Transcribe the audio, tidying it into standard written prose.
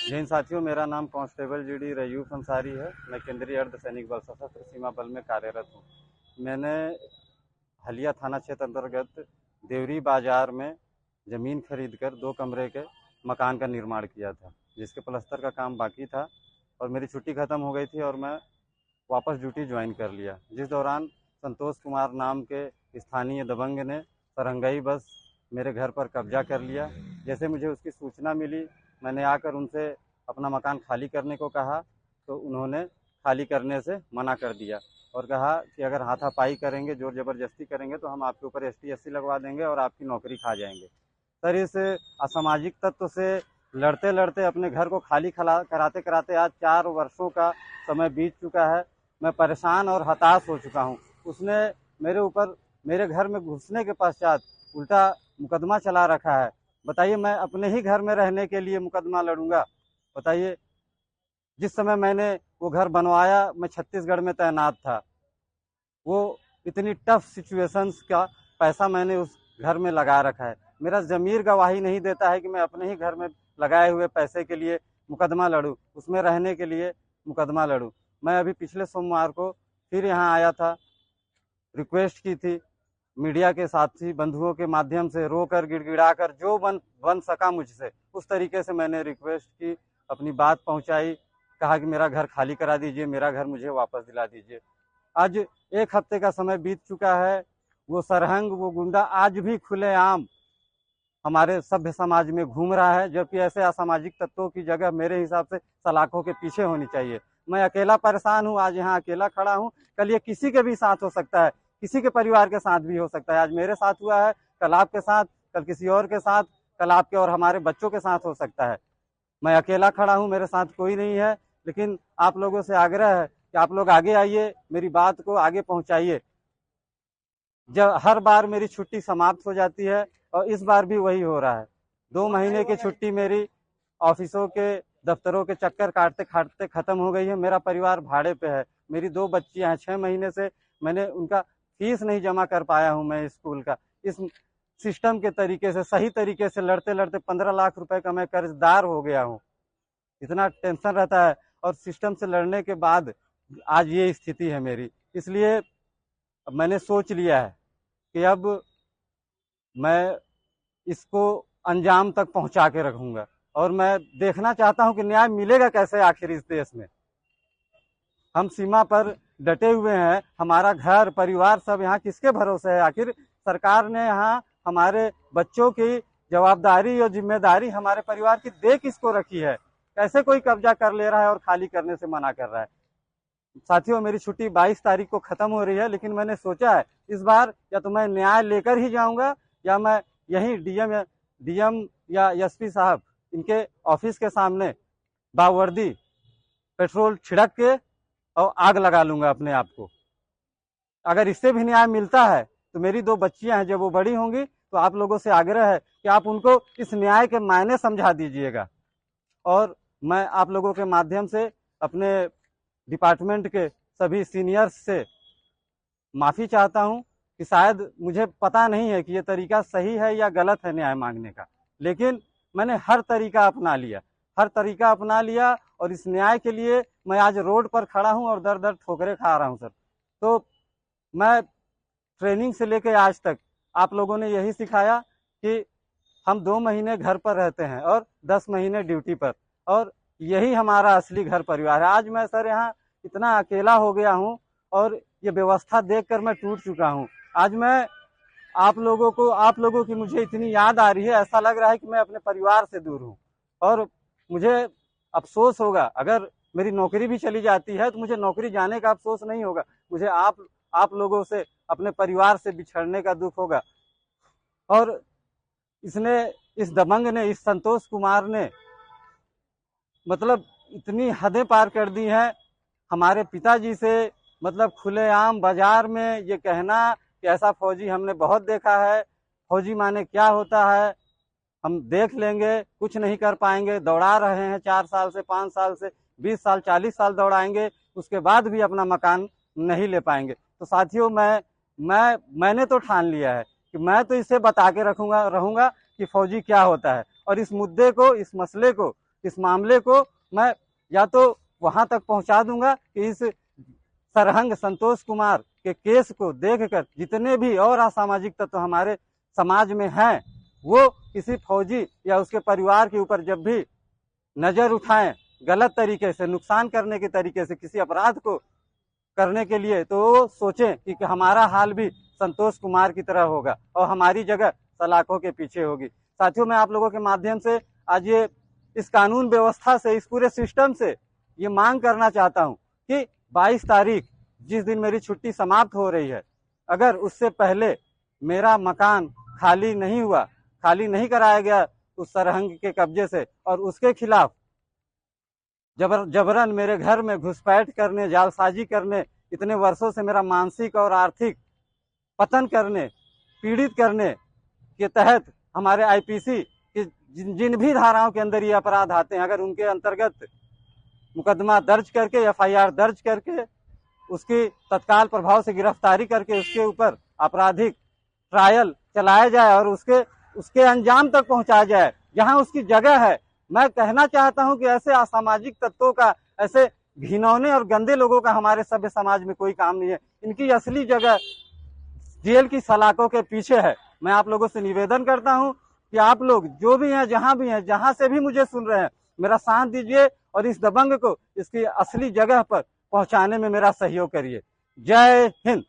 जिन साथियों, मेरा नाम कांस्टेबल जीडी रयूफ अंसारी है। मैं केंद्रीय अर्ध सैनिक बल सशस्त्र सीमा बल में कार्यरत हूँ। मैंने हलिया थाना क्षेत्र अंतर्गत देवरी बाजार में ज़मीन खरीदकर 2 कमरे के मकान का निर्माण किया था, जिसके प्लास्टर का काम बाकी था और मेरी छुट्टी ख़त्म हो गई थी और मैं वापस ड्यूटी ज्वाइन कर लिया। जिस दौरान संतोष कुमार नाम के स्थानीय दबंग ने सरंगाई बस मेरे घर पर कब्जा कर लिया। जैसे मुझे उसकी सूचना मिली, मैंने आकर उनसे अपना मकान खाली करने को कहा, तो उन्होंने खाली करने से मना कर दिया और कहा कि अगर हाथापाई करेंगे, जोर ज़बरदस्ती करेंगे तो हम आपके ऊपर ST/SC लगवा देंगे और आपकी नौकरी खा जाएंगे। सर, इस असामाजिक तत्व से लड़ते लड़ते अपने घर को खाली कराते कराते आज 4 वर्षों का समय बीत चुका है। मैं परेशान और हताश हो चुका हूँ। उसने मेरे ऊपर मेरे घर में घुसने के पश्चात उल्टा मुकदमा चला रखा है। बताइए, मैं अपने ही घर में रहने के लिए मुकदमा लड़ूंगा? बताइए, जिस समय मैंने वो घर बनवाया, मैं छत्तीसगढ़ में तैनात था। वो इतनी टफ सिचुएशंस का पैसा मैंने उस घर में लगा रखा है। मेरा ज़मीर गवाही नहीं देता है कि मैं अपने ही घर में लगाए हुए पैसे के लिए मुकदमा लड़ूं, उसमें रहने के लिए मुकदमा लड़ूं। मैं अभी पिछले सोमवार को फिर यहाँ आया था, रिक्वेस्ट की थी, मीडिया के साथी बंधुओं के माध्यम से रोकर गिड़गिड़ाकर जो बन सका मुझसे, उस तरीके से मैंने रिक्वेस्ट की, अपनी बात पहुंचाई, कहा कि मेरा घर खाली करा दीजिए, मेरा घर मुझे वापस दिला दीजिए। आज 1 हफ्ते का समय बीत चुका है। वो सरहंग, वो गुंडा आज भी खुलेआम हमारे सभ्य समाज में घूम रहा है, जबकि ऐसे असामाजिक तत्वों की जगह मेरे हिसाब से सलाखों के पीछे होनी चाहिए। मैं अकेला परेशान हूँ, आज यहाँ अकेला खड़ा हूँ। कल ये किसी के भी साथ हो सकता है, किसी के परिवार के साथ भी हो सकता है। आज मेरे साथ हुआ है, कल आपके साथ, कल किसी और के साथ, कल आपके और हमारे बच्चों के साथ हो सकता है। मैं अकेला खड़ा हूँ, मेरे साथ कोई नहीं है, लेकिन आप लोगों से आग्रह है कि आप लोग आगे आइए, मेरी बात को आगे पहुँचाइए। जब हर बार मेरी छुट्टी समाप्त हो जाती है और इस बार भी वही हो रहा है। 2 महीने की छुट्टी मेरी ऑफिसों के, दफ्तरों के चक्कर काटते काटते खत्म हो गई है। मेरा परिवार भाड़े पे है, मेरी 2 बच्चियां हैं। 6 महीने से मैंने उनका फीस नहीं जमा कर पाया हूं मैं स्कूल का। इस सिस्टम के तरीके से, सही तरीके से लड़ते लड़ते 15 लाख रुपए का मैं कर्जदार हो गया हूँ। इतना टेंशन रहता है और सिस्टम से लड़ने के बाद आज ये स्थिति है मेरी। इसलिए मैंने सोच लिया है कि अब मैं इसको अंजाम तक पहुंचा के रखूंगा और मैं देखना चाहता हूं कि न्याय मिलेगा कैसे आखिर इस देश में। हम सीमा पर डटे हुए हैं, हमारा घर परिवार सब यहाँ किसके भरोसे है? आखिर सरकार ने यहाँ हमारे बच्चों की जवाबदारी और जिम्मेदारी हमारे परिवार की दे किसको रखी है? कैसे कोई कब्जा कर ले रहा है और खाली करने से मना कर रहा है? साथियों, मेरी छुट्टी 22 तारीख को खत्म हो रही है, लेकिन मैंने सोचा है इस बार या तो मैं न्याय लेकर ही जाऊंगा या मैं यहीं डीएम या एसपी साहब इनके ऑफिस के सामने बावर्दी पेट्रोल छिड़क के और आग लगा लूंगा अपने आप को। अगर इससे भी न्याय मिलता है तो मेरी 2 बच्चियां हैं, जब वो बड़ी होंगी तो आप लोगों से आग्रह है कि आप उनको इस न्याय के मायने समझा दीजिएगा। और मैं आप लोगों के माध्यम से अपने डिपार्टमेंट के सभी सीनियर्स से माफ़ी चाहता हूं कि शायद मुझे पता नहीं है कि ये तरीका सही है या गलत है न्याय मांगने का, लेकिन मैंने हर तरीका अपना लिया और इस न्याय के लिए मैं आज रोड पर खड़ा हूं और दर दर ठोकरें खा रहा हूं सर। तो मैं ट्रेनिंग से लेकर आज तक आप लोगों ने यही सिखाया कि हम 2 महीने घर पर रहते हैं और 10 महीने ड्यूटी पर, और यही हमारा असली घर परिवार है। आज मैं सर यहाँ इतना अकेला हो गया हूँ और ये व्यवस्था देखकर मैं टूट चुका हूँ। आज मैं आप लोगों की मुझे इतनी याद आ रही है, ऐसा लग रहा है कि मैं अपने परिवार से दूर हूँ। और मुझे अफसोस होगा, अगर मेरी नौकरी भी चली जाती है तो मुझे नौकरी जाने का अफसोस नहीं होगा, मुझे आप लोगों से, अपने परिवार से बिछड़ने का दुख होगा। और इस दबंग ने, इस संतोष कुमार ने मतलब इतनी हदें पार कर दी हैं हमारे पिताजी से। मतलब खुलेआम बाजार में ये कहना कि ऐसा फौजी हमने बहुत देखा है, फौजी माने क्या होता है, हम देख लेंगे, कुछ नहीं कर पाएंगे, दौड़ा रहे हैं 4 साल से, 5 साल से, 20 साल 40 साल दौड़ाएंगे, उसके बाद भी अपना मकान नहीं ले पाएंगे। तो साथियों, मैंने तो ठान लिया है कि मैं तो इसे बता के रहूंगा कि फौजी क्या होता है। और इस मुद्दे को, इस मसले को इस मामले को मैं या तो वहां तक पहुंचा दूंगा कि इस सरहंग संतोष कुमार के केस को देखकर जितने भी और असामाजिक तत्व हमारे समाज में हैं वो किसी फौजी या उसके परिवार के ऊपर जब भी नजर उठाएं गलत तरीके से, नुकसान करने के तरीके से, किसी अपराध को करने के लिए, तो वो सोचें कि हमारा हाल भी संतोष कुमार की तरह होगा और हमारी जगह सलाखों के पीछे होगी। साथियों, मैं आप लोगों के माध्यम से आज ये इस कानून व्यवस्था से, इस पूरे सिस्टम से ये मांग करना चाहता हूं कि 22 तारीख जिस दिन मेरी छुट्टी समाप्त हो रही है, अगर उससे पहले मेरा मकान खाली नहीं हुआ, खाली नहीं कराया गया उस सरहंग के कब्जे से और उसके खिलाफ जबरन मेरे घर में घुसपैठ करने, जालसाजी करने, इतने वर्षों से मेरा मानसिक और आर्थिक पतन करने, पीड़ित करने के तहत हमारे आईपीसी के जिन भी धाराओं के अंदर ये अपराध आते हैं, अगर उनके अंतर्गत मुकदमा दर्ज करके, एफआईआर दर्ज करके, उसकी तत्काल प्रभाव से गिरफ्तारी करके उसके ऊपर आपराधिक ट्रायल चलाया जाए और उसके अंजाम तक पहुंचाया जाए जहां उसकी जगह है। मैं कहना चाहता हूं कि ऐसे असामाजिक तत्वों का, ऐसे घिनौने और गंदे लोगों का हमारे सभ्य समाज में कोई काम नहीं है। इनकी असली जगह जेल की सलाखों के पीछे है। मैं आप लोगों से निवेदन करता हूं कि आप लोग जो भी हैं, जहां भी हैं, जहां से भी मुझे सुन रहे हैं, मेरा साथ दीजिए और इस दबंग को इसकी असली जगह पर पहुंचाने में मेरा सहयोग करिए। जय हिंद।